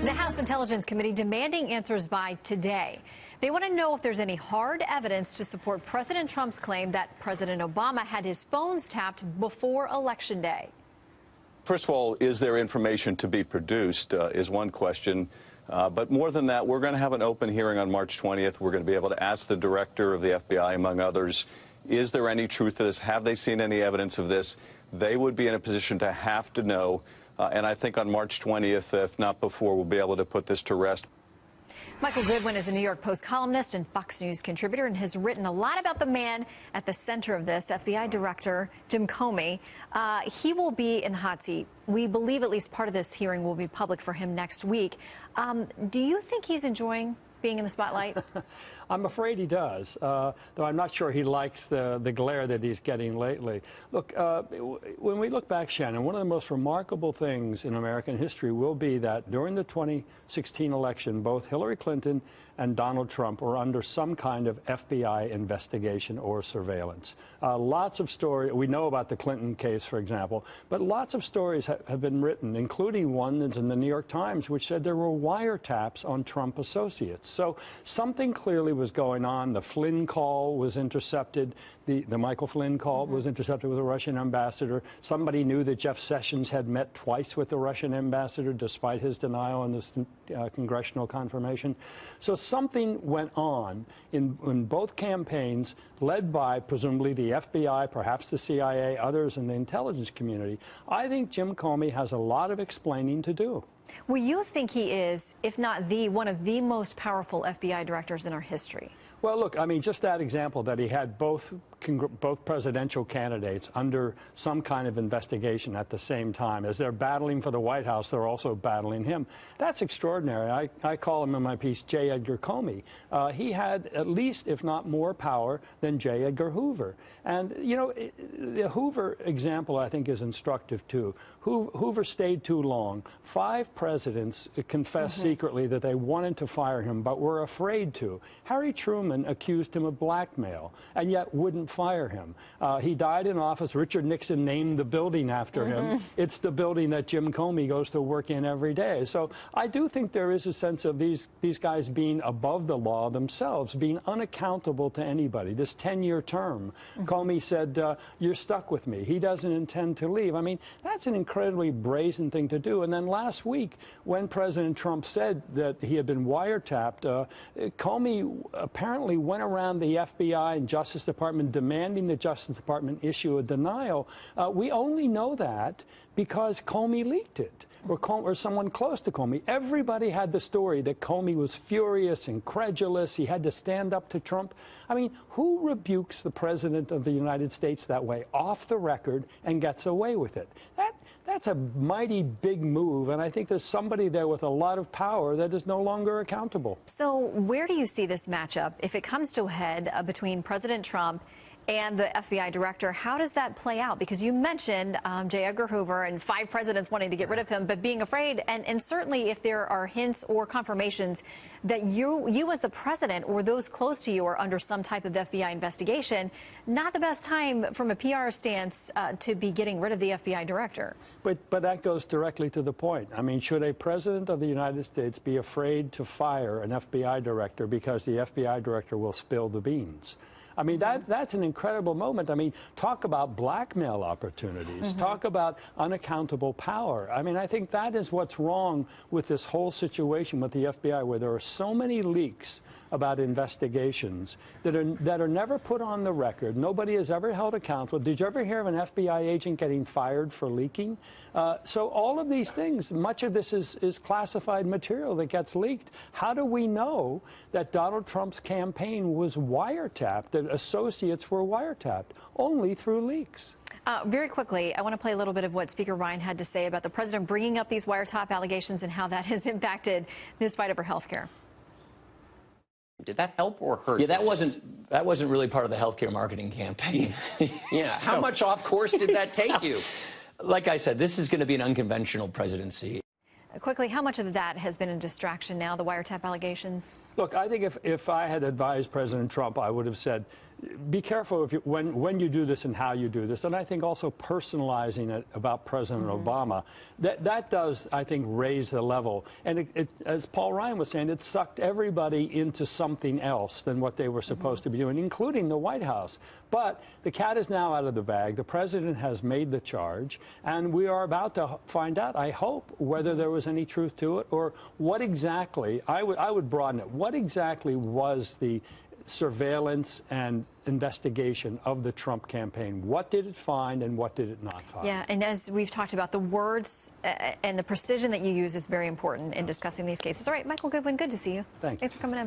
The House Intelligence Committee demanding answers by today. They want to know if there's any hard evidence to support President Trump's claim that President Obama had his phones tapped before Election Day. First of all, is there information to be produced is one question. But more than that, we're going to have an open hearing on March 20th. We're going to be able to ask the director of the FBI, among others, is there any truth to this? Have they seen any evidence of this? They would be in a position to have to know. And I think on March 20th, if not before, we'll be able to put this to rest. Michael Goodwin is a New York Post columnist and Fox News contributor and has written a lot about the man at the center of this, FBI Director Jim Comey. He will be in the hot seat. We believe at least part of this hearing will be public for him next week. Do you think he's enjoying being in the spotlight? I'm afraid he does, though I'm not sure he likes the glare that he's getting lately. Look, when we look back, Shannon, one of the most remarkable things in American history will be that during the 2016 election, both Hillary Clinton and Donald Trump were under some kind of FBI investigation or surveillance. Lots of stories, we know about the Clinton case, for example, but lots of stories have been written, including one that's in the New York Times, which said there were wiretaps on Trump associates. So something clearly was going on. The Flynn call was intercepted. The Michael Flynn call was intercepted with a Russian ambassador. Somebody knew that Jeff Sessions had met twice with the Russian ambassador, despite his denial and his congressional confirmation. So something went on in both campaigns, led by presumably the FBI, perhaps the CIA, others in the intelligence community. I think Jim Comey has a lot of explaining to do. Well, you think he is, if not one of the most powerful FBI directors in our history? Well, look, I mean, just that example that he had both presidential candidates under some kind of investigation at the same time. As they're battling for the White House, they're also battling him. That's extraordinary. I call him in my piece J. Edgar Comey. He had at least, if not more power than J. Edgar Hoover. And, you know, the Hoover example, I think, is instructive, too. Hoover stayed too long. 5 presidents confessed secretly that they wanted to fire him, but were afraid to. Harry Truman accused him of blackmail, and yet wouldn't fire him. He died in office. Richard Nixon named the building after him. It's the building that Jim Comey goes to work in every day. So I do think there is a sense of these guys being above the law themselves, being unaccountable to anybody. This 10-year term, Comey said, you're stuck with me. He doesn't intend to leave. I mean, that's an incredibly brazen thing to do. And then last week, when President Trump said that he had been wiretapped, Comey apparently went around the FBI and Justice Department demanding the Justice Department issue a denial. We only know that because Comey leaked it, or someone close to Comey. Everybody had the story that Comey was furious, incredulous. He had to stand up to Trump. I mean, who rebukes the President of the United States that way, off the record, and gets away with it? That's a mighty big move, and I think there's somebody there with a lot of power that is no longer accountable. So where do you see this matchup? If it comes to a head between President Trump and the FBI director, how does that play out? Because you mentioned J. Edgar Hoover and 5 presidents wanting to get rid of him, but being afraid, and certainly if there are hints or confirmations that you as the president or those close to you are under some type of FBI investigation, not the best time from a PR stance to be getting rid of the FBI director. But that goes directly to the point. I mean, should a president of the United States be afraid to fire an FBI director because the FBI director will spill the beans? I mean, that's an incredible moment. I mean, talk about blackmail opportunities. Talk about unaccountable power. I mean, I think that is what's wrong with this whole situation with the FBI, where there are so many leaks about investigations that are never put on the record. Nobody is ever held accountable. Did you ever hear of an FBI agent getting fired for leaking? So all of these things, much of this is classified material that gets leaked. How do we know that Donald Trump's campaign was wiretapped, that associates were wiretapped? Only through leaks. Very quickly, I want to play a little bit of what Speaker Ryan had to say about the president bringing up these wiretap allegations and how that has impacted this fight over health care. Did that help or hurt? Yeah, that wasn't really part of the healthcare marketing campaign. Yeah, how much off course did that take you? Like I said, this is going to be an unconventional presidency. Quickly, how much of that has been a distraction now, the wiretap allegations? Look, I think if I had advised President Trump, I would have said, be careful when you do this and how you do this. And I think also personalizing it about President Obama, that does, I think, raise the level. And as Paul Ryan was saying, it sucked everybody into something else than what they were supposed to be doing, including the White House. But the cat is now out of the bag. The president has made the charge, and we are about to find out, I hope, whether there was any truth to it or what exactly, I would broaden it, what exactly was the surveillance and investigation of the Trump campaign. What did it find and what did it not find? Yeah, and as we've talked about, the words and the precision that you use is very important in discussing these cases. All right, Michael Goodwin, good to see you. Thanks. Thanks for coming in.